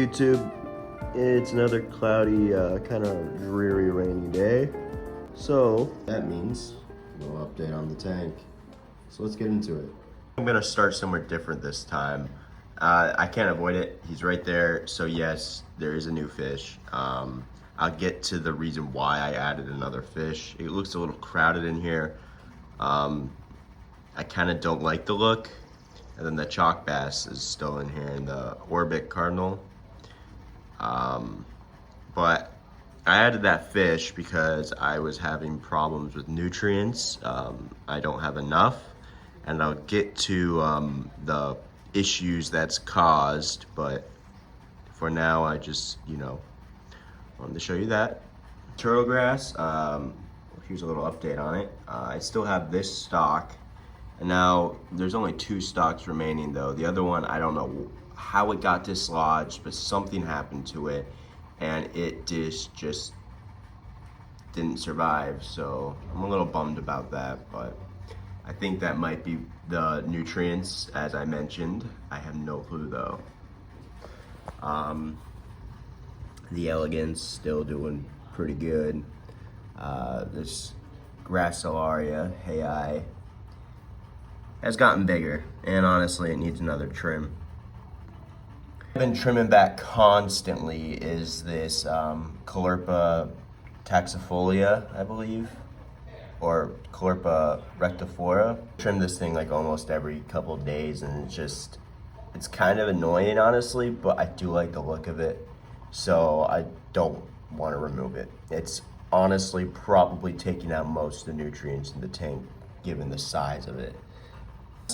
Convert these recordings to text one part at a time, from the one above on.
YouTube? It's another cloudy, kind of dreary, rainy day. So that means a little update on the tank. So let's get into it. I'm gonna start somewhere different this time. I can't avoid it. He's right there. So yes, there is a new fish. I'll get to the reason why I added another fish. It looks a little crowded in here. I kind of don't like the look. And then the chalk bass is still in here, and the orbit cardinal. But I added that fish because I was having problems with nutrients. I don't have enough, and I'll get to the issues that's caused, but for now I just, wanted to show you that. Turtle grass, here's a little update on it. I still have this stock, and now there's only 2 stocks remaining though. The other one, I don't know how it got dislodged, but something happened to it, and it just didn't survive. So I'm a little bummed about that, but I think that might be the nutrients, as I mentioned. I have no clue though. The elegance still doing pretty good. This gracilaria, hey, has gotten bigger, and honestly it needs another trim. I've been trimming back constantly is this Caulerpa taxifolia, I believe, or Caulerpa rectiflora. Trim this thing like almost every couple of days, and it's kind of annoying honestly, but I do like the look of it, so I don't want to remove it. It's honestly probably taking out most of the nutrients in the tank given the size of it.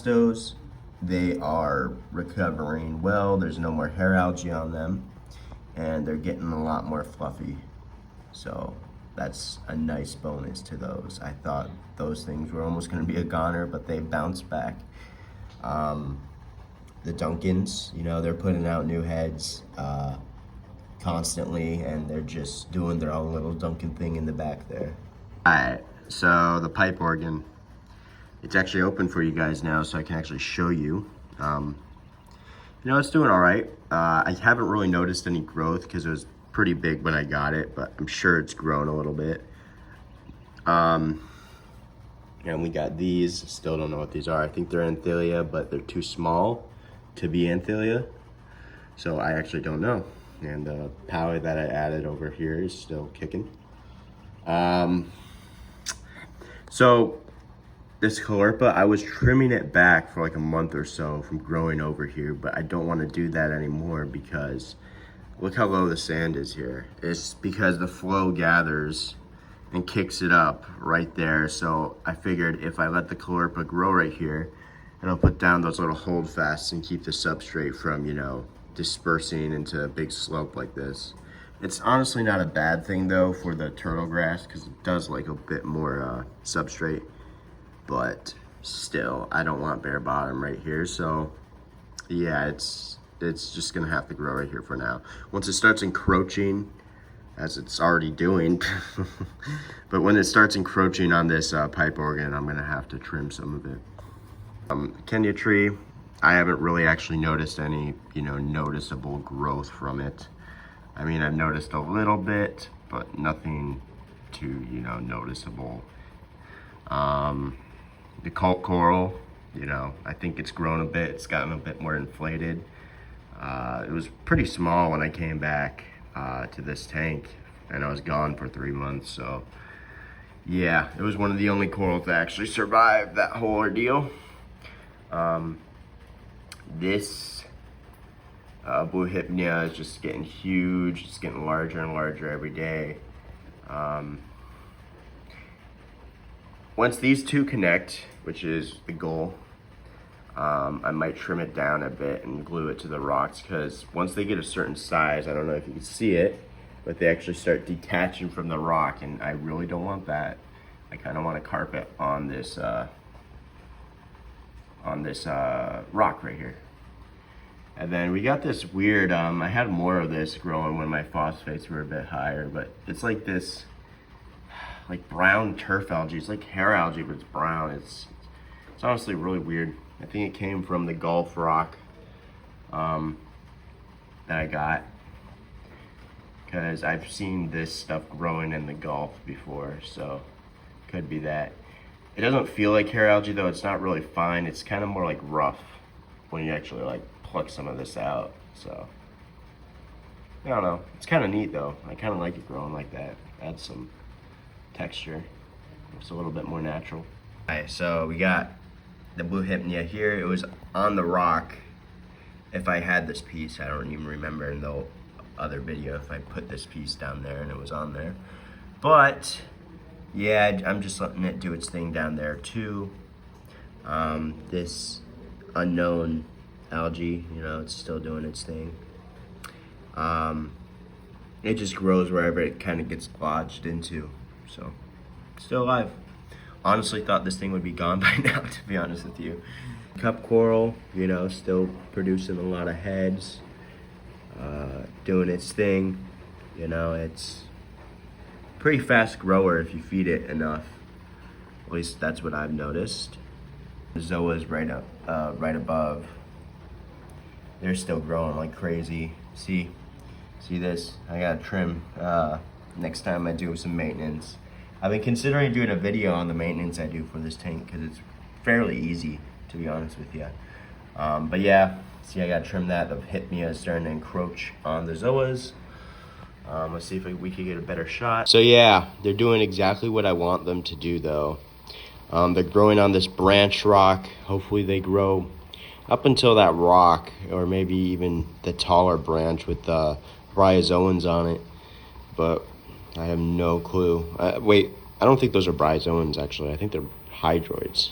Those, they are recovering well. There's no more hair algae on them, and they're getting a lot more fluffy. So that's a nice bonus to those. I thought those things were almost going to be a goner, but they bounced back. The Duncans, they're putting out new heads constantly, and they're just doing their own little Duncan thing in the back there. All right, so the pipe organ, it's actually open for you guys now, so I can actually show you. It's doing all right. I haven't really noticed any growth because it was pretty big when I got it, but I'm sure it's grown a little bit. And we got these. Still don't know what these are. I think they're Anthelia, but they're too small to be Anthelia, so I actually don't know. And the power that I added over here is still kicking. So this Caulerpa, I was trimming it back for like a month or so from growing over here, but I don't want to do that anymore because look how low the sand is here. It's because the flow gathers and kicks it up right there. So I figured if I let the Caulerpa grow right here, it'll put down those little holdfasts and keep the substrate from, dispersing into a big slope like this. It's honestly not a bad thing though for the turtle grass because it does like a bit more substrate. But still, I don't want bare bottom right here. So yeah, it's just gonna have to grow right here for now. Once it starts encroaching, as it's already doing, but when it starts encroaching on this pipe organ, I'm gonna have to trim some of it. Kenya tree, I haven't really actually noticed any, noticeable growth from it. I mean, I've noticed a little bit, but nothing too, noticeable. The cult coral, I think it's grown a bit. It's gotten a bit more inflated. It was pretty small when I came back to this tank, and I was gone for 3 months. So yeah, it was one of the only corals that actually survived that whole ordeal. This blue hypnea is just getting huge. It's getting larger and larger every day. Once these 2 connect, which is the goal, I might trim it down a bit and glue it to the rocks, because once they get a certain size, I don't know if you can see it, but they actually start detaching from the rock, and I really don't want that. I kind of want a carpet on this rock right here. And then we got this weird, I had more of this growing when my phosphates were a bit higher, but it's like this like brown turf algae. It's like hair algae, but it's brown. It's honestly really weird. I think it came from the Gulf rock that I got. because I've seen this stuff growing in the Gulf before, so could be that. It doesn't feel like hair algae though. It's not really fine. It's kind of more like rough when you actually like pluck some of this out. So I don't know. It's kind of neat though. I kind of like it growing like that. Adds some texture. It's a little bit more natural. All right, so we got the blue hypnea here. It was on the rock. If I had this piece, I don't even remember in the other video if I put this piece down there and it was on there. But yeah, I'm just letting it do its thing down there too. This unknown algae, you know, it's still doing its thing. It just grows wherever it kind of gets lodged into. So, still alive. Honestly thought this thing would be gone by now, to be honest with you. Cup coral, you know, still producing a lot of heads, doing its thing. You know, it's pretty fast grower if you feed it enough. At least that's what I've noticed. The zoas right above, they're still growing like crazy. See this? I gotta trim next time I do some maintenance. I've been considering doing a video on the maintenance I do for this tank because it's fairly easy, to be honest with you. But yeah, see, I gotta trim that. The hypnea is starting to encroach on the zoas. Let's see if we can get a better shot. So yeah, they're doing exactly what I want them to do though. They're growing on this branch rock. Hopefully they grow up until that rock, or maybe even the taller branch with the bryozoans on it. But I have no clue. Wait, I don't think those are bryozoans actually. I think they're hydroids.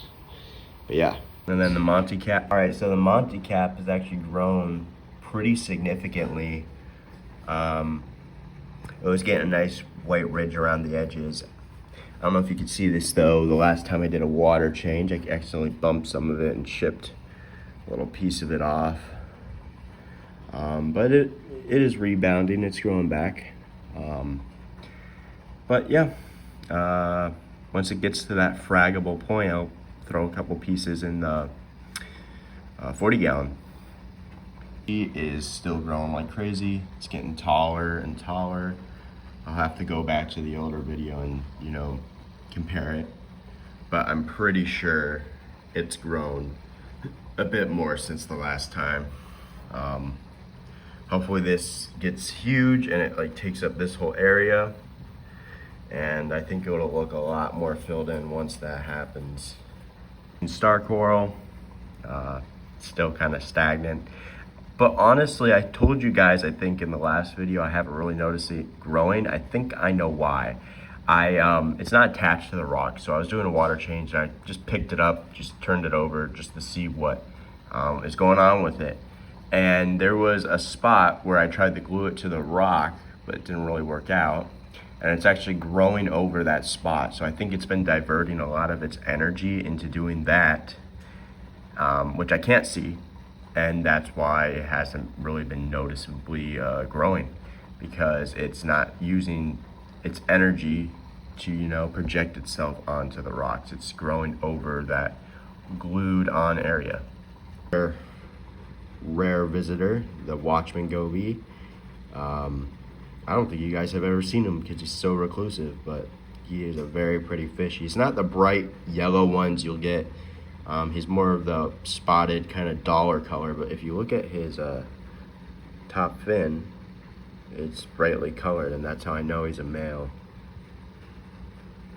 But yeah. And then the Monte cap. All right, so the Monte cap has actually grown pretty significantly. It was getting a nice white ridge around the edges. I don't know if you can see this though. The last time I did a water change, I accidentally bumped some of it and chipped a little piece of it off. But it is rebounding. It's growing back. But yeah, once it gets to that fraggable point, I'll throw a couple pieces in the 40 gallon. He is still growing like crazy. It's getting taller and taller. I'll have to go back to the older video and, you know, compare it. But I'm pretty sure it's grown a bit more since the last time. Hopefully this gets huge and it like takes up this whole area. And I think it'll look a lot more filled in once that happens. And star coral, still kind of stagnant. But honestly, I told you guys, I think in the last video, I haven't really noticed it growing. I think I know why. It's not attached to the rock, so I was doing a water change and I just picked it up, just turned it over just to see what is going on with it. And there was a spot where I tried to glue it to the rock, but it didn't really work out. And it's actually growing over that spot. So I think it's been diverting a lot of its energy into doing that, which I can't see. And that's why it hasn't really been noticeably growing, because it's not using its energy to, you know, project itself onto the rocks. It's growing over that glued on area. Rare visitor, the Watchman goby. I don't think you guys have ever seen him because he's so reclusive, but he is a very pretty fish. He's not the bright yellow ones you'll get. He's more of the spotted kind of dollar color, but if you look at his top fin, it's brightly colored, and that's how I know he's a male.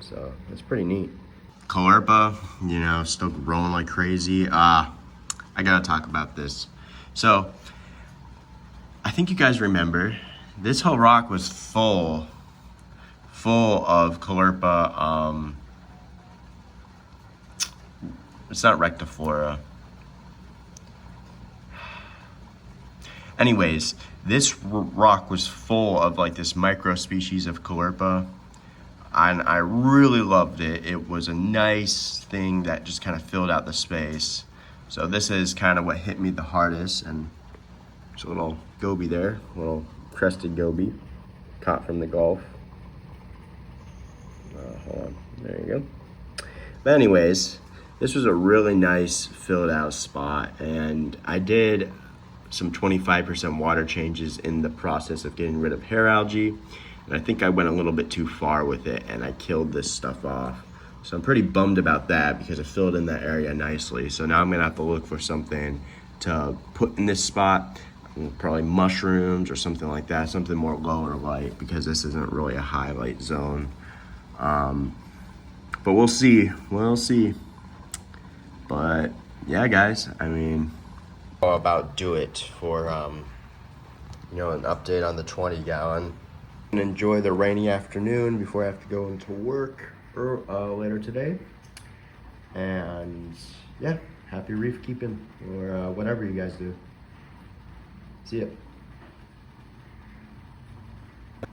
So it's pretty neat. Caulerpa, you know, still growing like crazy. I gotta talk about this. So I think you guys remember this whole rock was full of Caulerpa. It's not rectiflora. Anyways, this rock was full of like this micro species of Caulerpa, and I really loved it. It was a nice thing that just kind of filled out the space. So this is kind of what hit me the hardest, and there's a little goby there, little crested goby, caught from the Gulf. Hold on, there you go. But anyways, this was a really nice filled out spot, and I did some 25% water changes in the process of getting rid of hair algae. And I think I went a little bit too far with it and I killed this stuff off. So I'm pretty bummed about that because it filled in that area nicely. So now I'm gonna have to look for something to put in this spot, probably mushrooms or something like that, something more lower light, because this isn't really a highlight zone. But we'll see. But yeah, guys, I mean, how about do it for an update on the 20 gallon. And enjoy the rainy afternoon before I have to go into work later today. And yeah, happy reef keeping, or whatever you guys do. See ya.